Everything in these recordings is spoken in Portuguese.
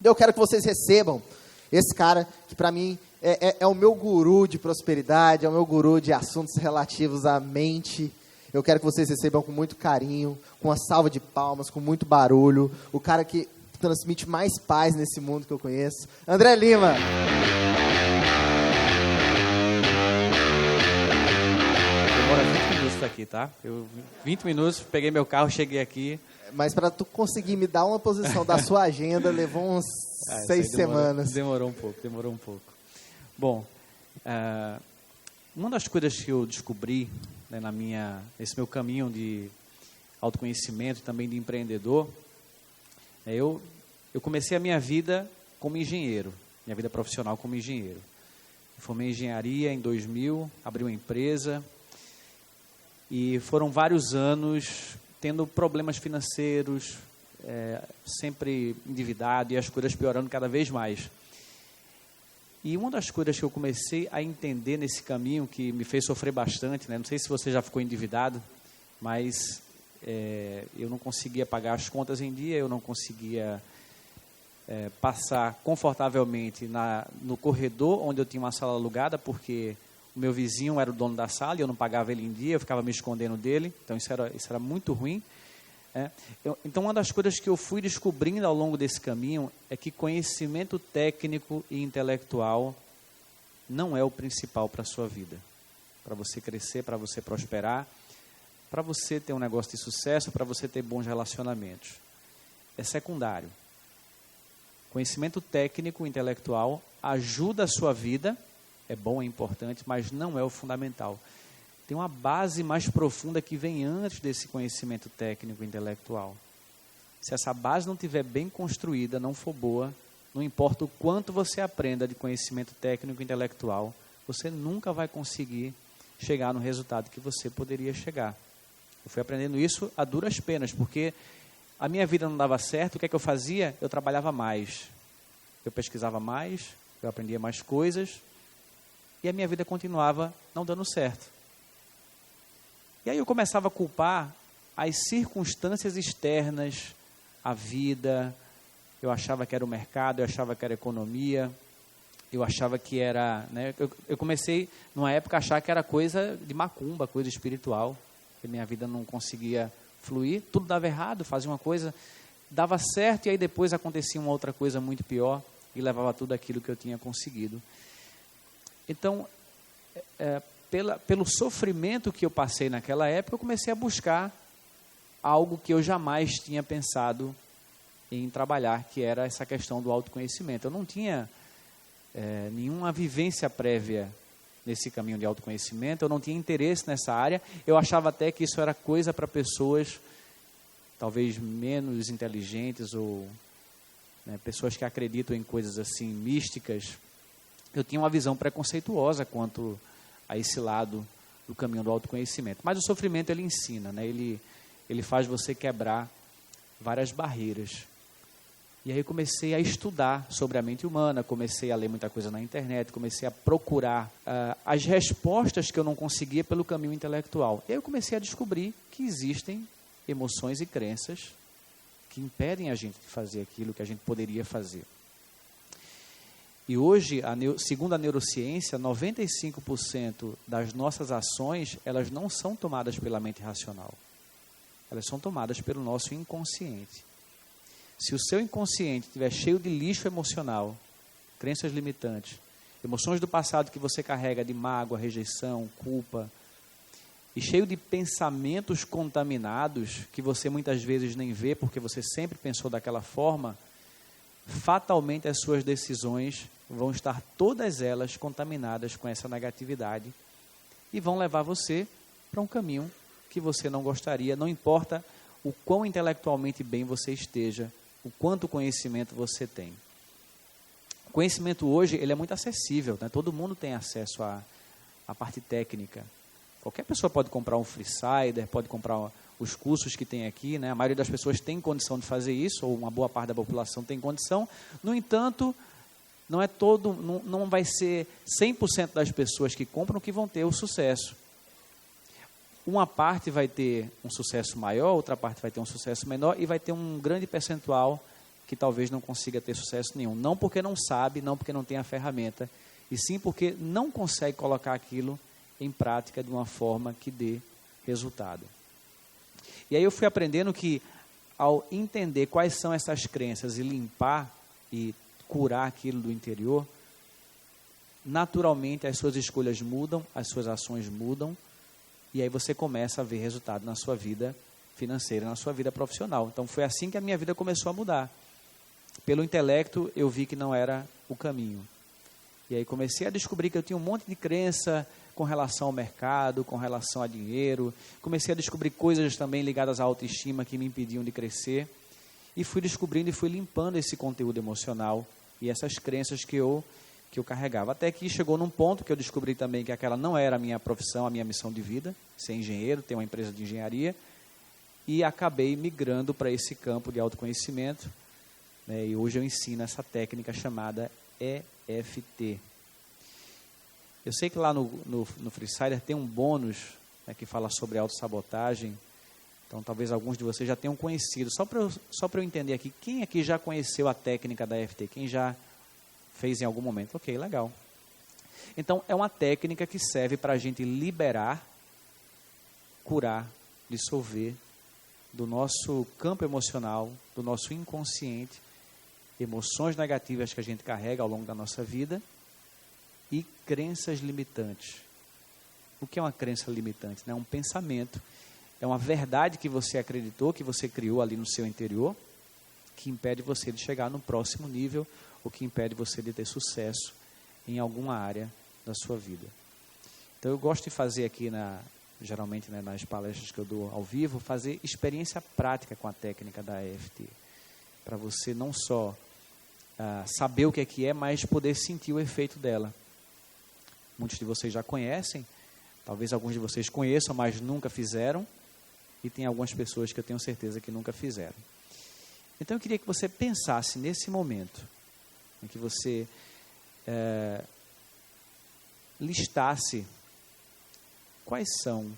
Eu quero que vocês recebam esse cara que para mim é o meu guru de prosperidade, é o meu guru de assuntos relativos à mente. Eu quero que vocês recebam com muito carinho, com uma salva de palmas, com muito barulho. O cara que transmite mais paz nesse mundo que eu conheço, André Lima. Demora 20 minutos aqui, tá? 20 minutos, peguei meu carro, cheguei aqui. Mas para tu conseguir me dar uma posição da sua agenda, levou uns 6 semanas. Demorou um pouco. Bom, uma das coisas que eu descobri, né, nesse meu caminho de autoconhecimento e também de empreendedor, eu comecei a minha vida como engenheiro, minha vida profissional como engenheiro. Eu formei em engenharia em 2000, abri uma empresa e foram vários anos tendo problemas financeiros, sempre endividado e as coisas piorando cada vez mais. E uma das coisas que eu comecei a entender nesse caminho, que me fez sofrer bastante, né? Não sei se você já ficou endividado, mas eu não conseguia pagar as contas em dia, eu não conseguia passar confortavelmente no corredor onde eu tinha uma sala alugada, porque o meu vizinho era o dono da sala e eu não pagava ele em dia, eu ficava me escondendo dele, então isso era muito ruim. Então, uma das coisas que eu fui descobrindo ao longo desse caminho é que conhecimento técnico e intelectual não é o principal para a sua vida. Para você crescer, para você prosperar, para você ter um negócio de sucesso, para você ter bons relacionamentos. É secundário. Conhecimento técnico e intelectual ajuda a sua vida, é bom, é importante, mas não é o fundamental. Tem uma base mais profunda que vem antes desse conhecimento técnico e intelectual. Se essa base não estiver bem construída, não for boa, não importa o quanto você aprenda de conhecimento técnico e intelectual, você nunca vai conseguir chegar no resultado que você poderia chegar. Eu fui aprendendo isso a duras penas, porque a minha vida não dava certo. O que é que eu fazia? Eu trabalhava mais, eu pesquisava mais, eu aprendia mais coisas, e a minha vida continuava não dando certo. E aí eu começava a culpar as circunstâncias externas, a vida. Eu achava que era o mercado, eu achava que era a economia, eu achava que era... né, eu comecei, numa época, a achar que era coisa de macumba, coisa espiritual, que minha vida não conseguia fluir, tudo dava errado, fazia uma coisa, dava certo, e aí depois acontecia uma outra coisa muito pior, e levava tudo aquilo que eu tinha conseguido. Então, pelo sofrimento que eu passei naquela época, eu comecei a buscar algo que eu jamais tinha pensado em trabalhar, que era essa questão do autoconhecimento. Eu não tinha nenhuma vivência prévia nesse caminho de autoconhecimento, eu não tinha interesse nessa área, eu achava até que isso era coisa para pessoas talvez menos inteligentes ou pessoas que acreditam em coisas assim místicas. Eu tinha uma visão preconceituosa quanto a esse lado do caminho do autoconhecimento. Mas o sofrimento, ele ensina, né? Ele faz você quebrar várias barreiras. E aí eu comecei a estudar sobre a mente humana, comecei a ler muita coisa na internet, comecei a procurar as respostas que eu não conseguia pelo caminho intelectual. E aí eu comecei a descobrir que existem emoções e crenças que impedem a gente de fazer aquilo que a gente poderia fazer. E hoje, segundo a neurociência, 95% das nossas ações, elas não são tomadas pela mente racional. Elas são tomadas pelo nosso inconsciente. Se o seu inconsciente estiver cheio de lixo emocional, crenças limitantes, emoções do passado que você carrega de mágoa, rejeição, culpa, e cheio de pensamentos contaminados, que você muitas vezes nem vê, porque você sempre pensou daquela forma, fatalmente as suas decisões vão estar todas elas contaminadas com essa negatividade e vão levar você para um caminho que você não gostaria, não importa o quão intelectualmente bem você esteja, o quanto conhecimento você tem. O conhecimento hoje, ele é muito acessível, né? Todo mundo tem acesso à parte técnica. Qualquer pessoa pode comprar um Freesider, pode comprar os cursos que tem aqui, né? A maioria das pessoas tem condição de fazer isso, ou uma boa parte da população tem condição. No entanto, não vai ser 100% das pessoas que compram que vão ter o sucesso. Uma parte vai ter um sucesso maior, outra parte vai ter um sucesso menor, e vai ter um grande percentual que talvez não consiga ter sucesso nenhum. Não porque não sabe, não porque não tem a ferramenta, e sim porque não consegue colocar aquilo em prática de uma forma que dê resultado. E aí eu fui aprendendo que, ao entender quais são essas crenças e limpar e curar aquilo do interior, naturalmente as suas escolhas mudam, as suas ações mudam, e aí você começa a ver resultado na sua vida financeira, na sua vida profissional. Então foi assim que a minha vida começou a mudar. Pelo intelecto eu vi que não era o caminho. E aí comecei a descobrir que eu tinha um monte de crença com relação ao mercado, com relação a dinheiro. Comecei a descobrir coisas também ligadas à autoestima que me impediam de crescer. E fui descobrindo e fui limpando esse conteúdo emocional e essas crenças que eu carregava. Até que chegou num ponto que eu descobri também que aquela não era a minha profissão, a minha missão de vida, ser engenheiro, ter uma empresa de engenharia. E acabei migrando para esse campo de autoconhecimento, né, e hoje eu ensino essa técnica chamada EFT. Eu sei que lá no Freesider tem um bônus, né, que fala sobre autossabotagem. Então talvez alguns de vocês já tenham conhecido. Só para eu entender aqui, quem aqui já conheceu a técnica da EFT? Quem já fez em algum momento? Ok, legal. Então é uma técnica que serve para a gente liberar, curar, dissolver do nosso campo emocional, do nosso inconsciente, emoções negativas que a gente carrega ao longo da nossa vida e crenças limitantes. O que é uma crença limitante? É um pensamento, é uma verdade que você acreditou, que você criou ali no seu interior, que impede você de chegar no próximo nível, ou que impede você de ter sucesso em alguma área da sua vida. Então eu gosto de fazer aqui, geralmente, né, nas palestras que eu dou ao vivo, fazer experiência prática com a técnica da EFT, para você não só saber o que é, mas poder sentir o efeito dela. Muitos de vocês já conhecem, talvez alguns de vocês conheçam, mas nunca fizeram, e tem algumas pessoas que eu tenho certeza que nunca fizeram. Então eu queria que você pensasse nesse momento, em que você listasse quais são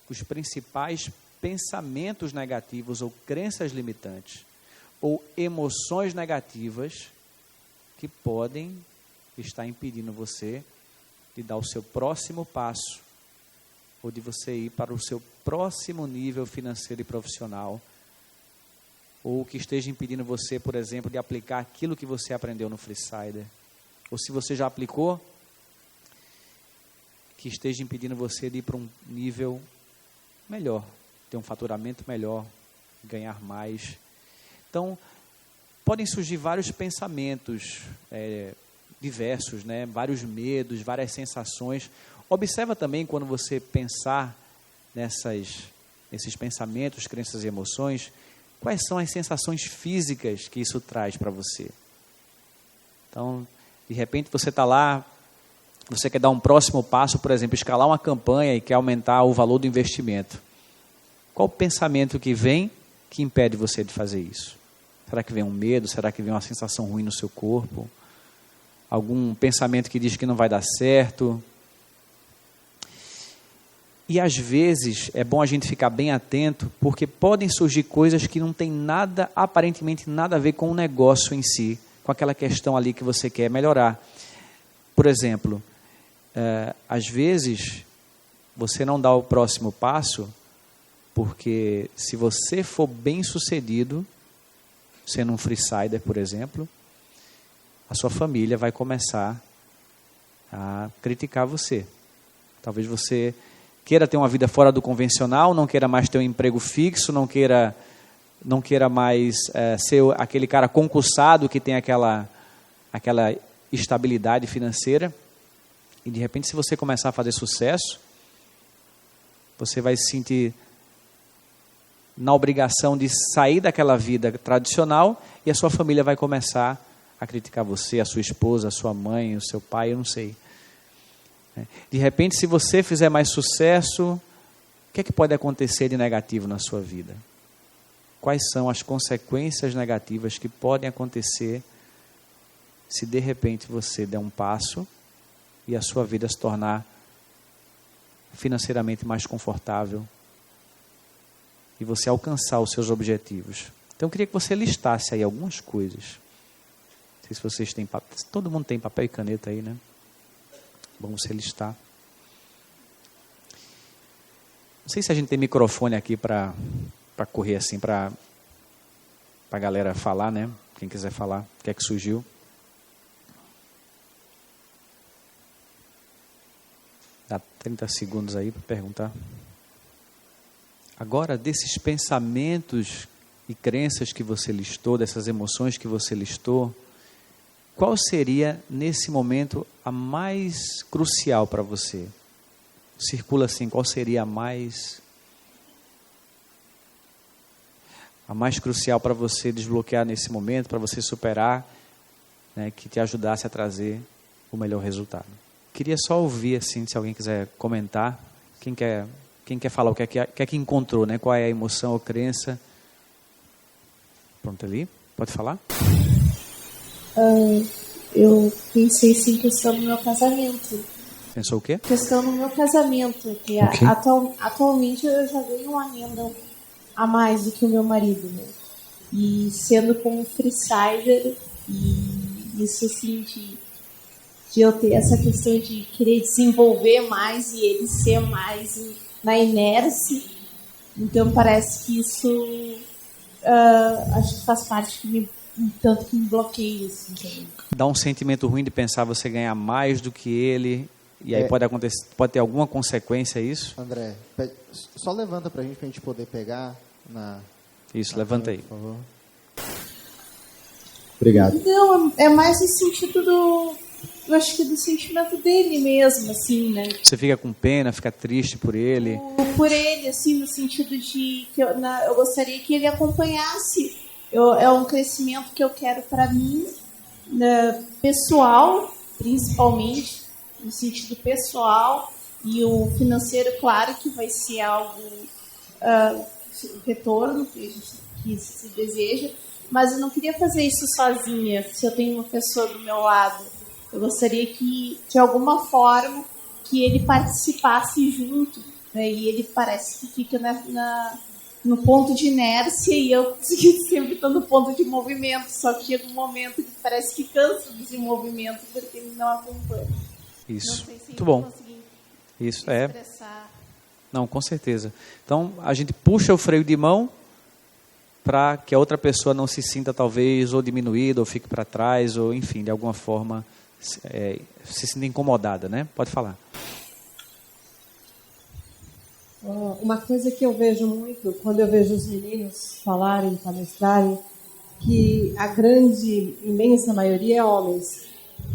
os principais pensamentos negativos ou crenças limitantes ou emoções negativas que podem estar impedindo você de dar o seu próximo passo ou de você ir para o seu próximo nível financeiro e profissional, ou que esteja impedindo você, por exemplo, de aplicar aquilo que você aprendeu no Freesider, ou se você já aplicou, que esteja impedindo você de ir para um nível melhor, ter um faturamento melhor, ganhar mais. Então, podem surgir vários pensamentos diversos, né? Vários medos, várias sensações. Observa também, quando você pensar nesses pensamentos, crenças e emoções, quais são as sensações físicas que isso traz para você. Então, de repente você está lá, você quer dar um próximo passo, por exemplo, escalar uma campanha e quer aumentar o valor do investimento. Qual o pensamento que vem que impede você de fazer isso? Será que vem um medo? Será que vem uma sensação ruim no seu corpo? Algum pensamento que diz que não vai dar certo? E às vezes é bom a gente ficar bem atento, porque podem surgir coisas que não tem nada, aparentemente nada a ver com o negócio em si, com aquela questão ali que você quer melhorar. Por exemplo, às vezes você não dá o próximo passo, porque se você for bem sucedido, sendo um Freesider, por exemplo, a sua família vai começar a criticar você. Talvez você queira ter uma vida fora do convencional, não queira mais ter um emprego fixo, não queira mais ser aquele cara concursado que tem aquela estabilidade financeira. E de repente, se você começar a fazer sucesso, você vai se sentir na obrigação de sair daquela vida tradicional e a sua família vai começar a criticar você, a sua esposa, a sua mãe, o seu pai, eu não sei. De repente, se você fizer mais sucesso, o que é que pode acontecer de negativo na sua vida? Quais são as consequências negativas que podem acontecer se de repente você der um passo e a sua vida se tornar financeiramente mais confortável e você alcançar os seus objetivos? Então eu queria que você listasse aí algumas coisas. Não sei se vocês têm papel. Todo mundo tem papel e caneta aí, né? Bom você listar. Não sei se a gente tem microfone aqui para correr assim, para a galera falar, né? Quem quiser falar, o que é que surgiu. Dá 30 segundos aí para perguntar. Agora, desses pensamentos e crenças que você listou, dessas emoções que você listou, qual seria, nesse momento, a mais crucial para você? Circula assim, qual seria a mais crucial para você desbloquear nesse momento, para você superar, né, que te ajudasse a trazer o melhor resultado? Queria só ouvir, assim, se alguém quiser comentar. Quem quer falar o que é que encontrou, né? Qual é a emoção ou crença? Pronto, ali. Pode falar? Eu pensei sim, questão no meu casamento. Pensou o quê? Questão no meu casamento, que Okay. atualmente eu já ganho uma renda a mais do que o meu marido, né? E sendo como freesider, e isso assim, de eu ter essa questão de querer desenvolver mais e ele ser mais na inércia. Então parece que isso acho que faz parte tanto que me bloqueia isso. Assim. Dá um sentimento ruim de pensar você ganhar mais do que ele, e aí pode ter alguma consequência isso? André, só levanta pra gente poder pegar Isso, levanta aí. Por favor. Obrigado. Não, é mais no sentido eu acho que do sentimento dele mesmo, assim, né? Você fica com pena, fica triste por ele? Por ele, assim, no sentido de que eu gostaria que ele acompanhasse. É um crescimento que eu quero para mim, pessoal, principalmente, no sentido pessoal, e o financeiro, claro que vai ser algo, retorno que se deseja, mas eu não queria fazer isso sozinha, se eu tenho uma pessoa do meu lado. Eu gostaria que, de alguma forma, que ele participasse junto, né? E ele parece que fica no ponto de inércia e eu sempre estou no ponto de movimento, só que chega um momento que parece que cansa desse movimento porque ele não acompanha. Isso, não sei se muito bom. Isso, expressar. Não, com certeza. Então, a gente puxa o freio de mão para que a outra pessoa não se sinta, talvez, ou diminuída, ou fique para trás, ou, enfim, de alguma forma, se sinta incomodada, né? Pode falar. Uma coisa que eu vejo muito, quando eu vejo os meninos falarem, palestrarem, que a grande, imensa maioria é homens.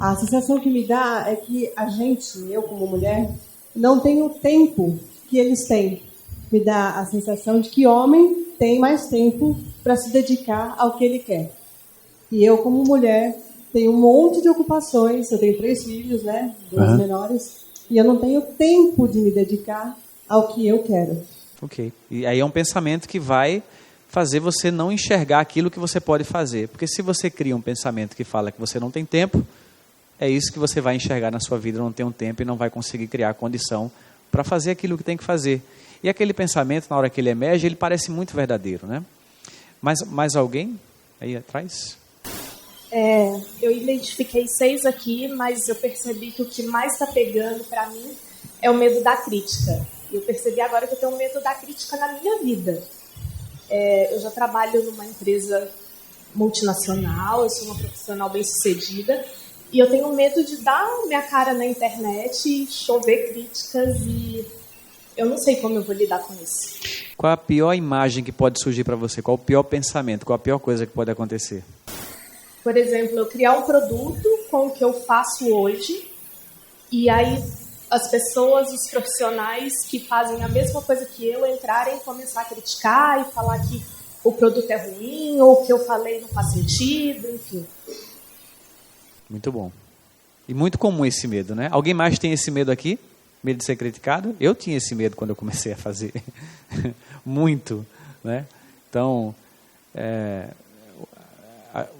A sensação que me dá é que a gente, eu como mulher, não tem o tempo que eles têm. Me dá a sensação de que homem tem mais tempo para se dedicar ao que ele quer. E eu, como mulher, tenho um monte de ocupações, eu tenho 3 filhos, né, 2 menores, e eu não tenho tempo de me dedicar ao que eu quero. Ok. E aí é um pensamento que vai fazer você não enxergar aquilo que você pode fazer. Porque se você cria um pensamento que fala que você não tem tempo, é isso que você vai enxergar na sua vida, não tem um tempo e não vai conseguir criar condição para fazer aquilo que tem que fazer. E aquele pensamento, na hora que ele emerge, ele parece muito verdadeiro, né? Mas mais alguém aí atrás? Eu identifiquei 6 aqui, mas eu percebi que o que mais está pegando para mim é o medo da crítica. Eu percebi agora que eu tenho medo da crítica na minha vida. Eu já trabalho numa empresa multinacional, eu sou uma profissional bem-sucedida, e eu tenho medo de dar minha cara na internet, chover críticas, e eu não sei como eu vou lidar com isso. Qual a pior imagem que pode surgir para você? Qual o pior pensamento? Qual a pior coisa que pode acontecer? Por exemplo, eu criar um produto com o que eu faço hoje, e aí as pessoas, os profissionais que fazem a mesma coisa que eu entrarem e começar a criticar e falar que o produto é ruim, ou o que eu falei não faz sentido, enfim. Muito bom. E muito comum esse medo, né? Alguém mais tem esse medo aqui? Medo de ser criticado? Eu tinha esse medo quando eu comecei a fazer. Muito, né? Então,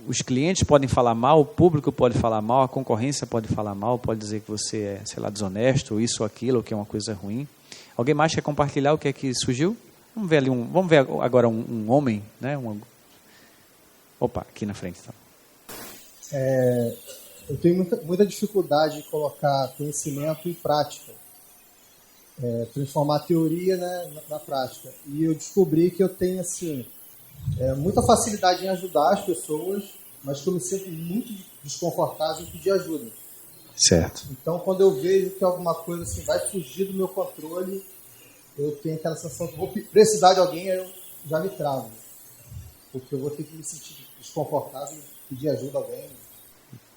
os clientes podem falar mal, o público pode falar mal, a concorrência pode falar mal, pode dizer que você é, sei lá, desonesto, ou isso ou aquilo, ou que é uma coisa ruim. Alguém mais quer compartilhar o que é que surgiu? Vamos ver ali vamos ver agora um homem, né? Opa, aqui na frente. Tá? Eu tenho muita dificuldade de colocar conhecimento em prática. Transformar a teoria, né, na prática. E eu descobri que eu tenho assim, muita facilidade em ajudar as pessoas, mas que eu me sinto muito desconfortável em pedir ajuda. Certo. Então, quando eu vejo que alguma coisa assim, vai fugir do meu controle, eu tenho aquela sensação que vou precisar de alguém, aí eu já me travo. Porque eu vou ter que me sentir desconfortável e pedir ajuda a alguém.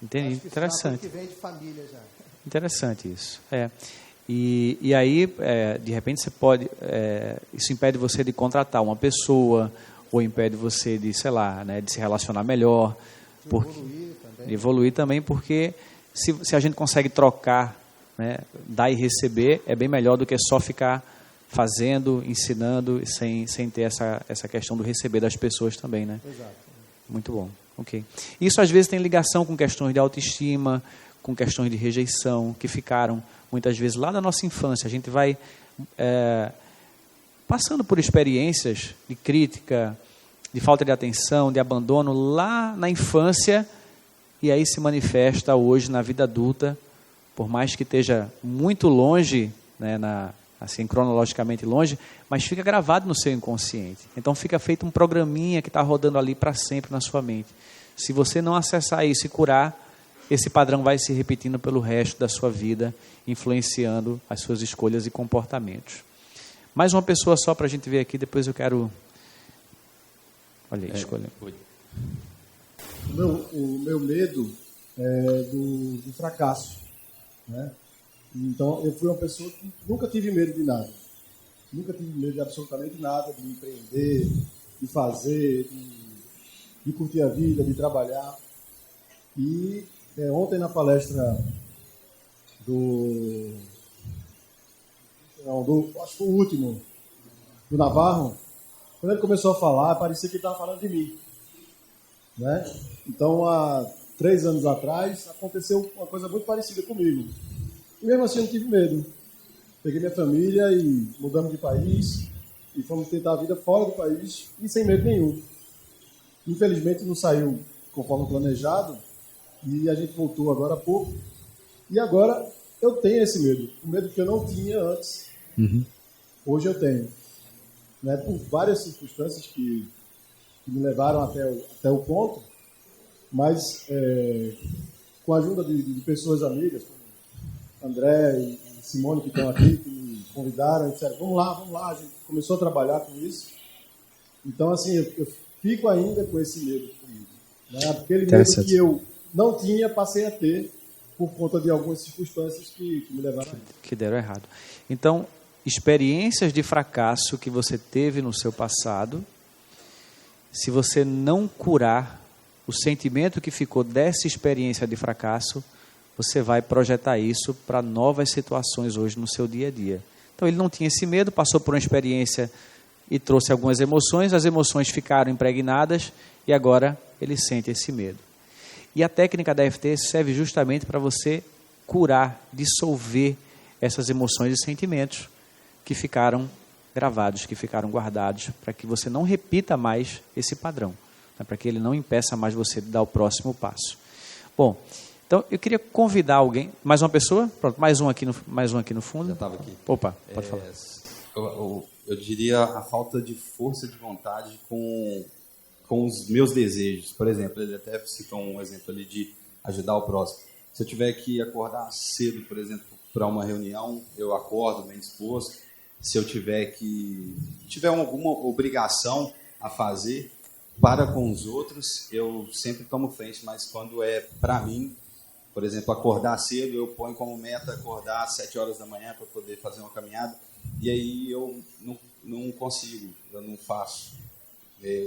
Entendi, interessante. Que vem de família já. Interessante isso. E aí, de repente, você pode... isso impede você de contratar uma pessoa, ou impede você de, sei lá, né, de se relacionar melhor. Evoluir também, porque se a gente consegue trocar, né, dar e receber, é bem melhor do que só ficar fazendo, ensinando, sem ter essa questão do receber das pessoas também, né? Exato. Muito bom. Ok. Isso às vezes tem ligação com questões de autoestima, com questões de rejeição, que ficaram muitas vezes lá da nossa infância. A gente vai passando por experiências de crítica, de falta de atenção, de abandono lá na infância, e aí se manifesta hoje na vida adulta, por mais que esteja muito longe, né, assim, cronologicamente longe, mas fica gravado no seu inconsciente. Então fica feito um programinha que está rodando ali para sempre na sua mente. Se você não acessar isso e curar, esse padrão vai se repetindo pelo resto da sua vida, influenciando as suas escolhas e comportamentos. Mais uma pessoa só para a gente ver aqui, depois eu quero... Olha aí, escolha. O meu medo é do fracasso, né? Então, eu fui uma pessoa que nunca tive medo de nada. Nunca tive medo de absolutamente nada, de empreender, de fazer, de curtir a vida, de trabalhar. E ontem na palestra acho que o último, do Navarro, quando ele começou a falar, parecia que ele estava falando de mim, né? Então, há 3 anos atrás, aconteceu uma coisa muito parecida comigo. E mesmo assim eu não tive medo. Peguei minha família e mudamos de país e fomos tentar a vida fora do país e sem medo nenhum. Infelizmente não saiu conforme planejado e a gente voltou agora há pouco. E agora eu tenho esse medo. O medo que eu não tinha antes, hoje eu tenho. Né? Por várias circunstâncias que me levaram até o ponto, mas com a ajuda de pessoas amigas, André e Simone, que estão aqui, que me convidaram, e disseram, vamos lá, a gente começou a trabalhar com isso. Então, assim, eu fico ainda com esse medo comigo. Né? Aquele medo que eu não tinha, passei a ter por conta de algumas circunstâncias que me levaram a isso. Que deram errado. Então, experiências de fracasso que você teve no seu passado, se você não curar o sentimento que ficou dessa experiência de fracasso, você vai projetar isso para novas situações hoje no seu dia a dia. Então, ele não tinha esse medo, passou por uma experiência e trouxe algumas emoções, as emoções ficaram impregnadas e agora ele sente esse medo. E a técnica da EFT serve justamente para você curar, dissolver essas emoções e sentimentos que ficaram gravados, que ficaram guardados, para que você não repita mais esse padrão, né, para que ele não impeça mais você de dar o próximo passo. Bom, então eu queria convidar alguém, mais uma pessoa? Pronto, mais um aqui no fundo. Já estava aqui. Opa, pode falar. Eu diria a falta de força de vontade com os meus desejos. Por exemplo, ele até citou um exemplo ali de ajudar o próximo. Se eu tiver que acordar cedo, por exemplo, para uma reunião, eu acordo bem disposto. Se eu tiver alguma obrigação a fazer para com os outros, eu sempre tomo frente, mas quando é para mim, por exemplo, acordar cedo, eu ponho como meta acordar às 7 horas da manhã para poder fazer uma caminhada, e aí eu não consigo, eu não faço.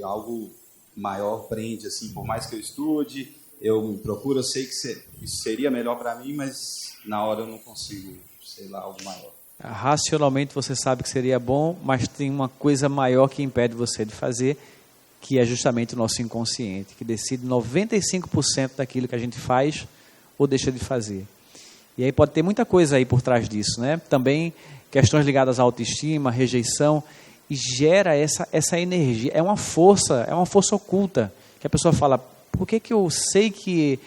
Algo maior prende, assim, por mais que eu estude, eu me procuro, eu sei que isso seria melhor para mim, mas na hora eu não consigo, sei lá, algo maior. Racionalmente você sabe que seria bom, mas tem uma coisa maior que impede você de fazer, que é justamente o nosso inconsciente, que decide 95% daquilo que a gente faz ou deixa de fazer. E aí pode ter muita coisa aí por trás disso, né? Também questões ligadas à autoestima, rejeição, e gera essa energia, é uma força oculta que E a pessoa fala, por que eu sei que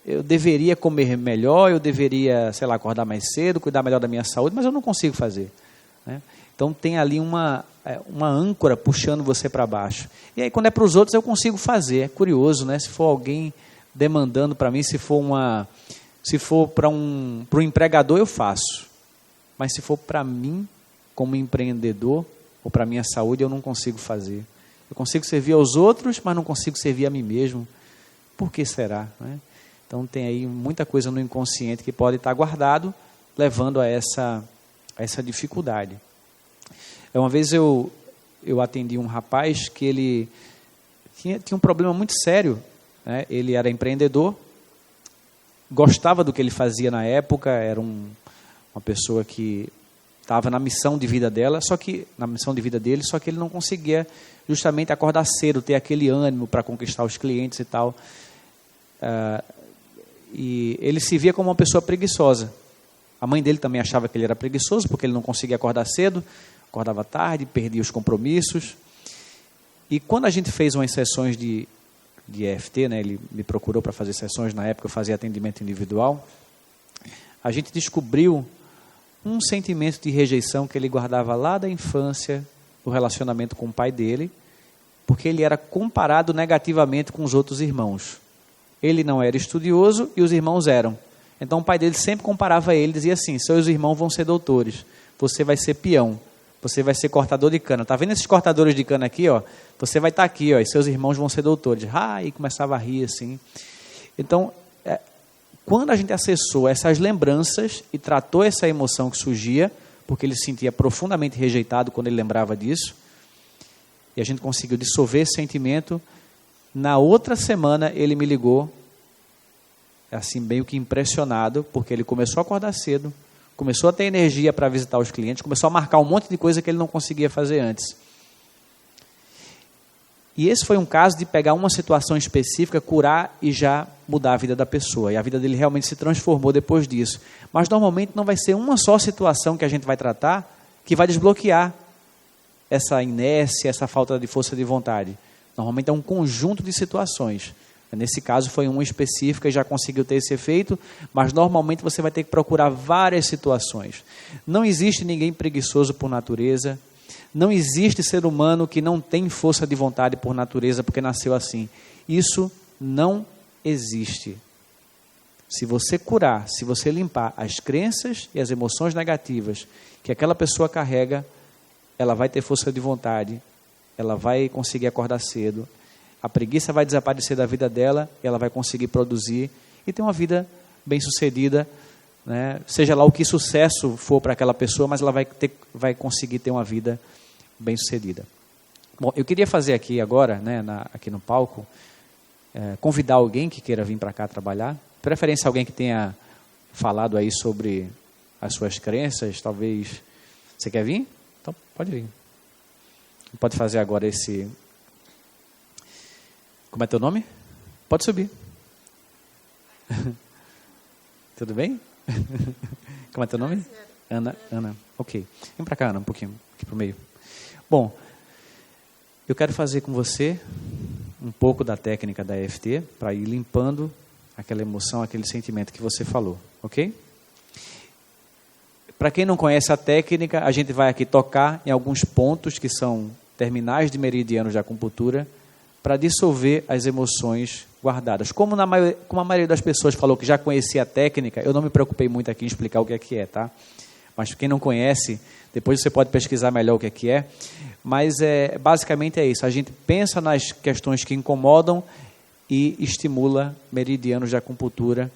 eu deveria comer melhor, eu deveria, sei lá, acordar mais cedo, cuidar melhor da minha saúde, mas eu não consigo fazer, né? Então tem ali uma âncora puxando você para baixo. E aí quando é para os outros eu consigo fazer. É curioso, né? Se for alguém demandando para mim, se for para um empregador eu faço. Mas se for para mim, como empreendedor, ou para a minha saúde, eu não consigo fazer. Eu consigo servir aos outros, mas não consigo servir a mim mesmo. Por que será, né? Então tem aí muita coisa no inconsciente que pode estar guardado, levando a essa dificuldade. Uma vez eu atendi um rapaz que ele tinha um problema muito sério, né? Ele era empreendedor, gostava do que ele fazia na época, era uma pessoa que estava na missão de vida dele, só que ele não conseguia justamente acordar cedo, ter aquele ânimo para conquistar os clientes e tal. E ele se via como uma pessoa preguiçosa. A mãe dele também achava que ele era preguiçoso, porque ele não conseguia acordar cedo, acordava tarde, perdia os compromissos. E quando a gente fez umas sessões de EFT, né, ele me procurou para fazer sessões, na época eu fazia atendimento individual, a gente descobriu um sentimento de rejeição que ele guardava lá da infância, do relacionamento com o pai dele, porque ele era comparado negativamente com os outros irmãos. Ele não era estudioso e os irmãos eram. Então o pai dele sempre comparava ele, dizia assim, seus irmãos vão ser doutores, você vai ser peão, você vai ser cortador de cana. Está vendo esses cortadores de cana aqui? Ó? Você vai estar aqui, ó, e seus irmãos vão ser doutores. E começava a rir assim. Então, quando a gente acessou essas lembranças e tratou essa emoção que surgia, porque ele se sentia profundamente rejeitado quando ele lembrava disso, e a gente conseguiu dissolver esse sentimento, na outra semana ele me ligou, assim meio que impressionado, porque ele começou a acordar cedo, começou a ter energia para visitar os clientes, começou a marcar um monte de coisa que ele não conseguia fazer antes. E esse foi um caso de pegar uma situação específica, curar e já mudar a vida da pessoa. E a vida dele realmente se transformou depois disso. Mas normalmente não vai ser uma só situação que a gente vai tratar que vai desbloquear essa inércia, essa falta de força de vontade. Normalmente é um conjunto de situações. Nesse caso foi uma específica e já conseguiu ter esse efeito, mas normalmente você vai ter que procurar várias situações. Não existe ninguém preguiçoso por natureza, não existe ser humano que não tem força de vontade por natureza porque nasceu assim. Isso não existe. Se você curar, se você limpar as crenças e as emoções negativas que aquela pessoa carrega, ela vai ter força de vontade, ela vai conseguir acordar cedo, a preguiça vai desaparecer da vida dela, ela vai conseguir produzir e ter uma vida bem-sucedida, né? Seja lá o que sucesso for para aquela pessoa, mas ela vai conseguir ter uma vida bem-sucedida. Bom, eu queria fazer aqui agora, né, aqui no palco, convidar alguém que queira vir para cá trabalhar, preferência alguém que tenha falado aí sobre as suas crenças, talvez. Você quer vir? Então, pode vir. Pode fazer agora esse... Como é teu nome? Pode subir. Tudo bem? Como é teu nome? Ana. Ok. Vem para cá, Ana, um pouquinho, aqui para o meio. Bom, eu quero fazer com você um pouco da técnica da EFT para ir limpando aquela emoção, aquele sentimento que você falou, ok? Para quem não conhece a técnica, a gente vai aqui tocar em alguns pontos que são terminais de meridianos da acupuntura para dissolver as emoções guardadas. Como a maioria das pessoas falou que já conhecia a técnica, eu não me preocupei muito aqui em explicar o que é, tá? Mas quem não conhece, depois você pode pesquisar melhor o que é. Mas basicamente é isso. A gente pensa nas questões que incomodam e estimula meridianos de acupuntura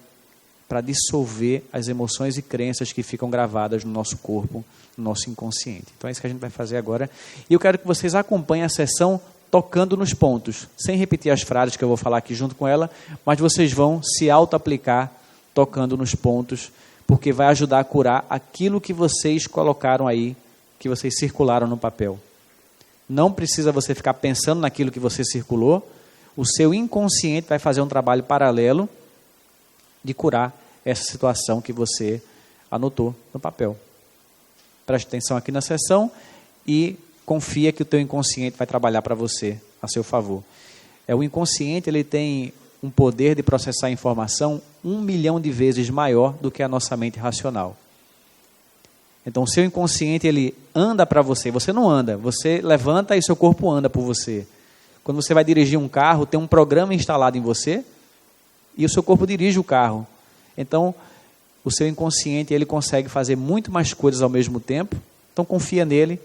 para dissolver as emoções e crenças que ficam gravadas no nosso corpo, no nosso inconsciente. Então é isso que a gente vai fazer agora. E eu quero que vocês acompanhem a sessão tocando nos pontos, sem repetir as frases que eu vou falar aqui junto com ela, mas vocês vão se auto-aplicar tocando nos pontos, porque vai ajudar a curar aquilo que vocês colocaram aí, que vocês circularam no papel. Não precisa você ficar pensando naquilo que você circulou, o seu inconsciente vai fazer um trabalho paralelo de curar essa situação que você anotou no papel. Preste atenção aqui na sessão e confia que o teu inconsciente vai trabalhar para você, a seu favor. O inconsciente, ele tem um poder de processar informação 1 milhão de vezes maior do que a nossa mente racional. Então, o seu inconsciente, ele anda para você. Você não anda, você levanta e seu corpo anda por você. Quando você vai dirigir um carro, tem um programa instalado em você e o seu corpo dirige o carro. Então, o seu inconsciente, ele consegue fazer muito mais coisas ao mesmo tempo. Então, confia nele,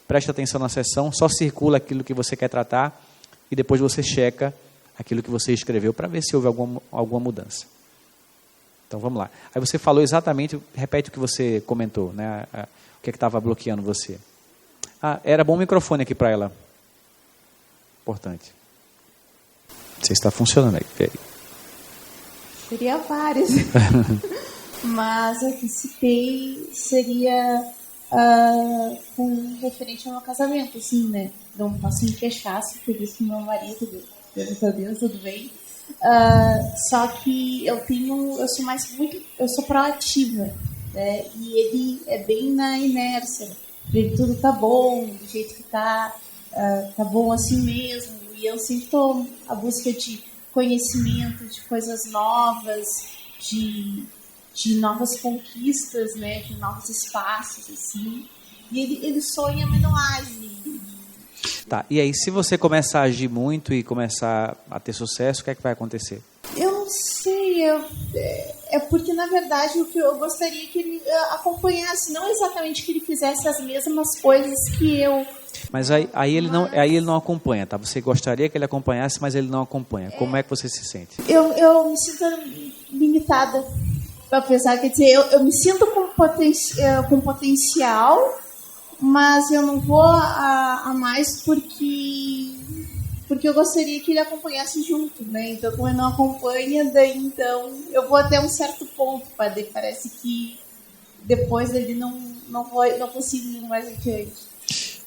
preste atenção na sessão, só circula aquilo que você quer tratar e depois você checa aquilo que você escreveu para ver se houve alguma mudança. Então, vamos lá. Aí você falou exatamente, repete o que você comentou, né? O que estava bloqueando você. Era bom o microfone aqui para ela. Importante. Não sei se está funcionando aí. Peraí. Seria vários. Mas o que citei seria com referente ao meu casamento, assim, né? Não posso me queixar, se por isso meu marido, graças a Deus, tudo bem. Só que eu sou proativa, né? E ele é bem na inércia. Ele tudo tá bom, do jeito que tá bom assim mesmo. E eu sempre estou à busca de conhecimento, de coisas novas, de novas conquistas, né? De novos espaços, assim. E ele sonha, mas não age. Tá, e aí se você começar a agir muito e começar a ter sucesso, o que é que vai acontecer? Eu não sei, é porque na verdade o que eu gostaria que ele acompanhasse, não exatamente que ele fizesse as mesmas coisas que eu. Mas aí ele não acompanha, tá? Você gostaria que ele acompanhasse, mas ele não acompanha. Como é que você se sente? Eu me sinto limitada, apesar que eu me sinto com potencial, mas eu não vou a mais porque eu gostaria que ele acompanhasse junto, né? Então, como ele não acompanha, daí então eu vou até um certo ponto, parece que depois ele não consigo ir mais adiante.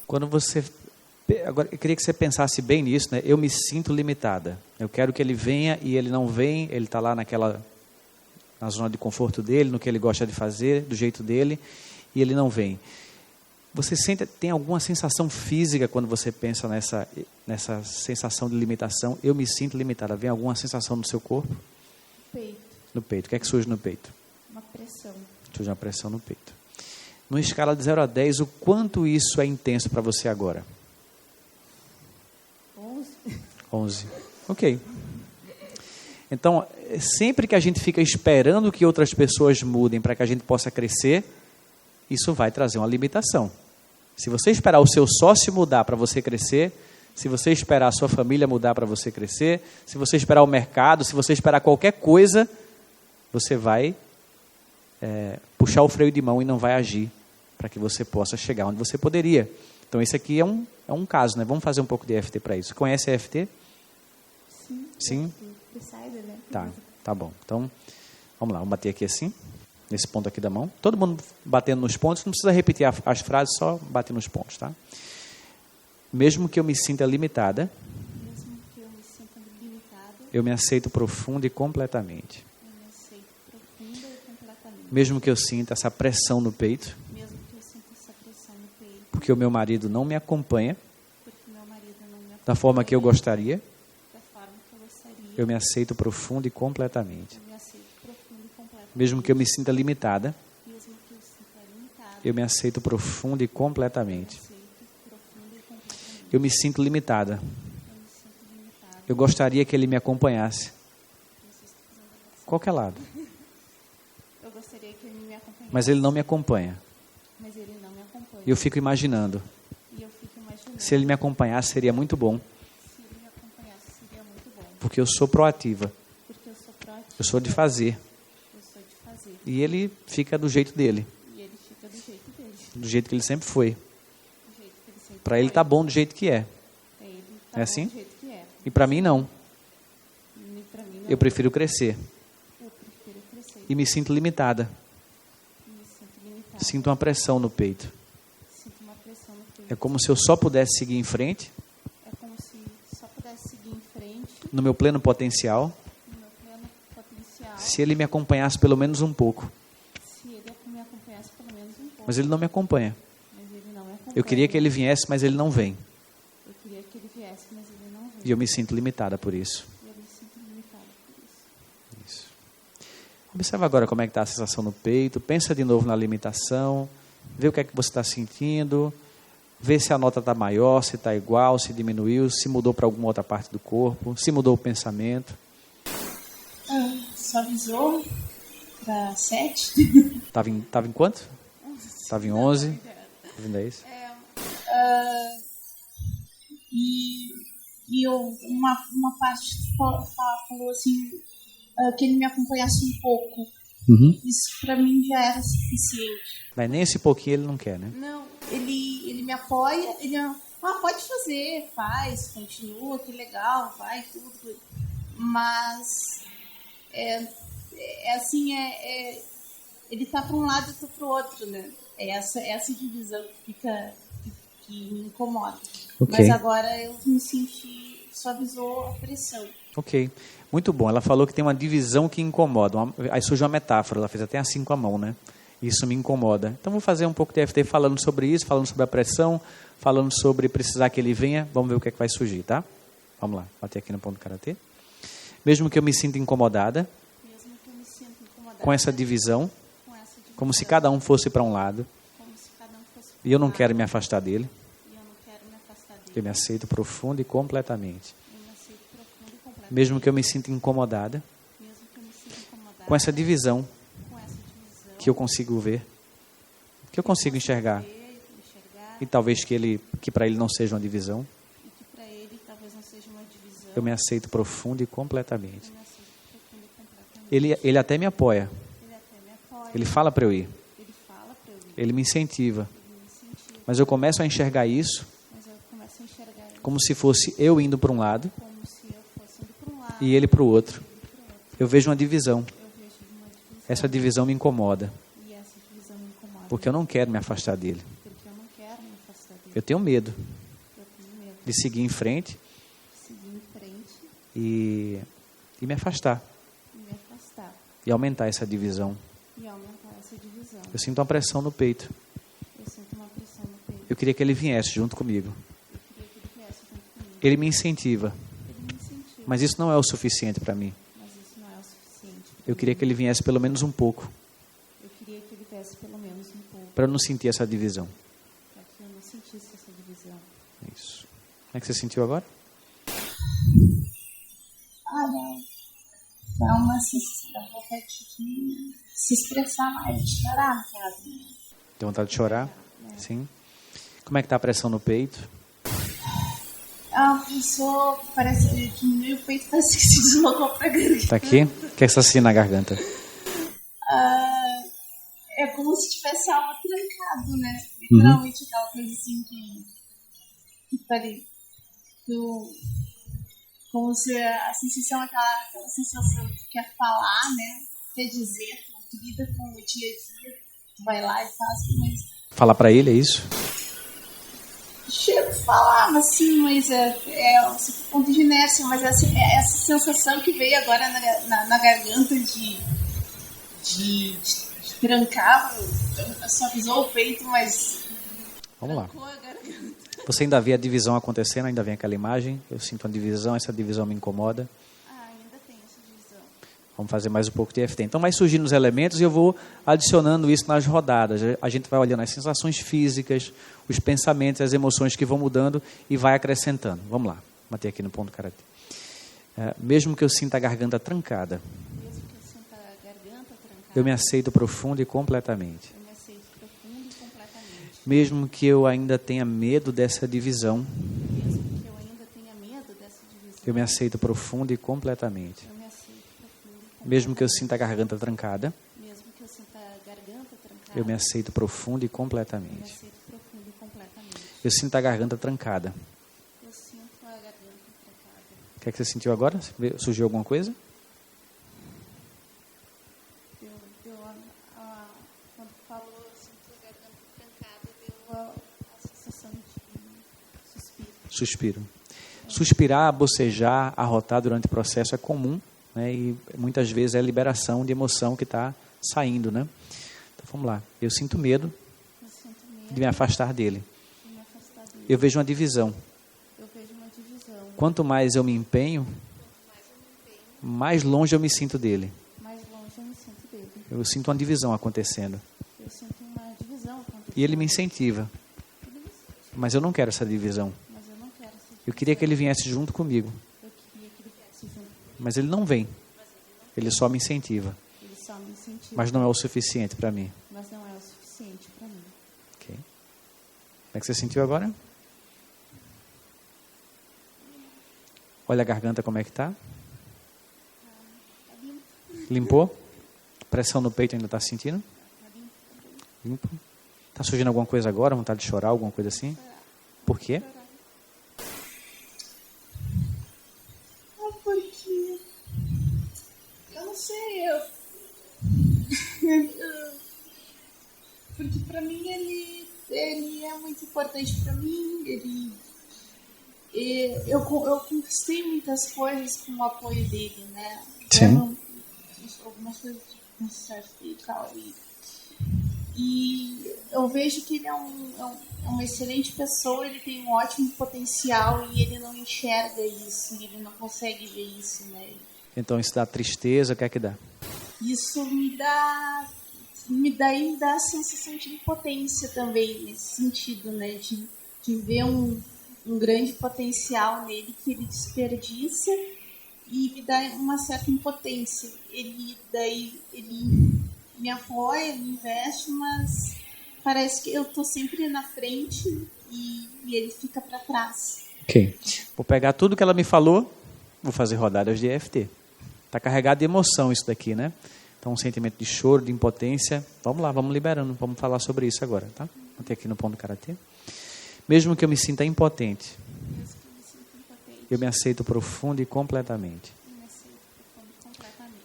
Quando você... Agora, eu queria que você pensasse bem nisso, né? Eu me sinto limitada. Eu quero que ele venha e ele não vem, ele está lá na zona de conforto dele, no que ele gosta de fazer, do jeito dele, e ele não vem. Você tem alguma sensação física quando você pensa nessa sensação de limitação? Eu me sinto limitada. Vem alguma sensação no seu corpo? Peito. No peito. O que é que surge no peito? Uma pressão. Surge uma pressão no peito. Numa escala de 0 a 10, o quanto isso é intenso para você agora? 11. 11. Ok. Então, sempre que a gente fica esperando que outras pessoas mudem para que a gente possa crescer, isso vai trazer uma limitação. Se você esperar o seu sócio mudar para você crescer, se você esperar a sua família mudar para você crescer, se você esperar o mercado, se você esperar qualquer coisa, você vai puxar o freio de mão e não vai agir para que você possa chegar onde você poderia. Então, esse aqui é um caso, né? Vamos fazer um pouco de EFT para isso. Conhece EFT? Sim. Sim? Tá bom. Então, vamos lá, vamos bater aqui assim. Nesse ponto aqui da mão. Todo mundo batendo nos pontos. Não precisa repetir as frases, só bater nos pontos, tá? Mesmo que eu me sinta limitada, eu me aceito profunda e completamente. Mesmo que eu sinta essa pressão no peito, porque o meu marido não me acompanha da forma que eu gostaria, eu me aceito profunda e completamente. Mesmo que eu me sinta limitada, eu me aceito profunda e completamente. Eu me sinto limitada. Eu gostaria que ele me acompanhasse. Qualquer lado. Eu gostaria que ele me acompanhasse. Mas ele não me acompanha. E eu fico imaginando. Se ele me acompanhasse, seria muito bom. Porque eu sou proativa. Eu sou de fazer. E ele fica do jeito dele. Do jeito que ele sempre foi. Para ele tá bom do jeito que é. É assim? E para mim não. Eu prefiro crescer. E me sinto limitada. Sinto uma pressão no peito. É como se eu só pudesse seguir em frente. No meu pleno potencial. Se ele me acompanhasse pelo menos um pouco. Mas ele não me acompanha. Eu queria que ele viesse, mas ele não vem. E eu me sinto limitada por isso. Isso. Observa agora como é que está a sensação no peito. Pensa de novo na limitação. Vê o que é que você está sentindo. Vê se a nota está maior, se está igual, se diminuiu, se mudou para alguma outra parte do corpo, se mudou o pensamento. Suavizou para 7. Estava em quanto? Estava em 11. Está vendo isso? E uma parte falou assim, que ele me acompanhasse um pouco. Isso para mim já era suficiente. Mas nem esse pouquinho ele não quer, né? Não, ele me apoia, pode fazer, faz, continua, que legal, vai, tudo. Mas ele tá para um lado e tá para o outro, né? Essa divisão que me incomoda. Okay. Mas agora eu me senti, suavizou a pressão. Ok, muito bom. Ela falou que tem uma divisão que incomoda. Aí surgiu uma metáfora, ela fez até assim com a mão, né? Isso me incomoda. Então vou fazer um pouco de EFT falando sobre isso, falando sobre a pressão, falando sobre precisar que ele venha. Vamos ver o que é que vai surgir, tá? Vamos lá, bater aqui no ponto do karatê. Mesmo que eu me sinta incomodada, com essa divisão, como se cada um fosse para um lado, e eu não quero me afastar dele, eu me aceito profundo e completamente. Mesmo que eu me sinta incomodada, com essa divisão que eu consigo ver, que eu consigo enxergar, e talvez que para ele não seja uma divisão, eu me aceito profundo e completamente. Ele até me apoia. Ele fala para eu ir. Ele me incentiva. Mas eu começo a enxergar isso como se fosse eu indo para um lado e ele para o outro. Eu vejo uma divisão. Essa divisão me incomoda. Porque eu não quero me afastar dele. Eu tenho medo de seguir em frente e me afastar. E aumentar essa divisão. Eu sinto uma pressão no peito. Eu queria que ele viesse junto comigo. Ele me incentiva. Mas isso não é o suficiente para mim. Eu queria que ele viesse pelo menos um pouco. Para eu não sentir essa divisão. Isso. Como é que você sentiu agora? Dá uma vontade de se expressar mais, de chorar, sabe? Tem vontade de chorar? Sim. Como é que está a pressão no peito? Parece que meu peito parece que se deslocou para a garganta. Está aqui? O que é que está assim na garganta? É como se tivesse algo trancado, né? Literalmente aquela coisa assim que parece como se a sensação, aquela sensação que quer falar, né? Quer dizer, tu lida com o dia a dia, tu vai lá e faz, mas... Falar para ele, é isso? Chego a falar, mas sim, mas é um ponto de inércia, mas essa sensação que veio agora na garganta de trancar, suavizou o peito, mas... Vamos lá. Você ainda vê a divisão acontecendo, ainda vem aquela imagem. Eu sinto uma divisão, essa divisão me incomoda. Ainda tem essa divisão. Vamos fazer mais um pouco de EFT. Então vai surgindo os elementos e eu vou adicionando isso nas rodadas. A gente vai olhando as sensações físicas, os pensamentos, as emoções que vão mudando e vai acrescentando. Vamos lá, bater aqui no ponto do karatê. Mesmo que eu sinta a garganta trancada, eu me aceito profundo e completamente. Mesmo que eu ainda tenha medo dessa divisão, eu me aceito profundo e completamente. Mesmo que eu sinta a garganta trancada, eu me aceito profundo e completamente. Eu sinto a garganta trancada. O que é que você sentiu agora? Surgiu alguma coisa? Quando falou, eu sinto a garganta trancada, deu a sensação de suspiro. Suspirar, bocejar, arrotar durante o processo é comum, né? E muitas vezes é a liberação de emoção que está saindo, né? Então vamos lá. Eu sinto medo de me afastar dele. Eu vejo uma divisão. Quanto mais eu me empenho, mais longe eu me sinto dele. Mais longe eu me sinto dele. Eu sinto uma divisão acontecendo. Eu sinto uma divisão acontecendo. E ele me incentiva. Mas eu não quero essa divisão. Mas eu não quero essa divisão. Eu queria que ele viesse junto comigo. Eu queria que ele viesse junto. Mas ele não vem. Ele só me incentiva. Ele só me incentiva. Mas não é o suficiente para mim. Mas não é o suficiente para mim. Ok. Como é que você sentiu agora? Olha a garganta como é que tá. Limpou? Pressão no peito ainda está sentindo? Limpo. Está surgindo alguma coisa agora? Vontade de chorar, alguma coisa assim? Por quê? Porque eu não sei, porque para mim ele é muito importante para mim. Eu conquistei muitas coisas com o apoio dele, né? Sim. Algumas coisas com sucesso e tal. E eu vejo que ele é uma excelente pessoa, ele tem um ótimo potencial e ele não enxerga isso, ele não consegue ver isso, né? Então isso dá tristeza, o que é que dá? Isso me dá a sensação de impotência também, nesse sentido, né? De ver um grande potencial nele que ele desperdiça e me dá uma certa impotência. Ele me apoia, me investe, mas parece que eu tô sempre na frente e ele fica para trás. Ok. Vou pegar tudo que ela me falou, vou fazer rodadas de EFT. Está carregado de emoção isso daqui, né? Então um sentimento de choro, de impotência. Vamos lá, vamos liberando, vamos falar sobre isso agora, tá? Vou ter aqui no ponto do Karatê. Mesmo que eu me sinta impotente, eu me aceito profundo e completamente.